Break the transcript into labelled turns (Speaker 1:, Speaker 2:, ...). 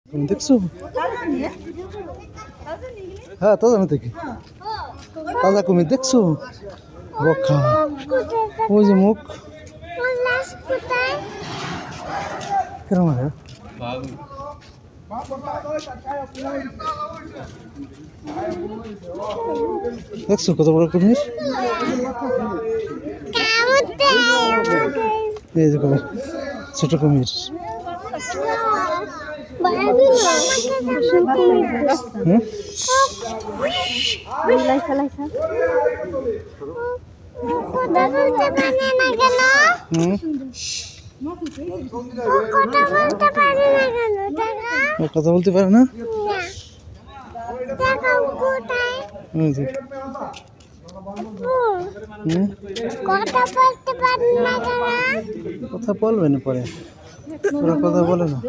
Speaker 1: তুমি দেখছো? হ্যাঁ তাজা না দেখি, তাজা কুমির দেখছো? বক্ষা, ওই যে মুখ কেরম হয় দেখছো কত বড় কুমির? এই যে কুমির, ছোট কুমির। কথা বলতে পারে না? কথা বলবে না পরে, ওরা কথা বলে না।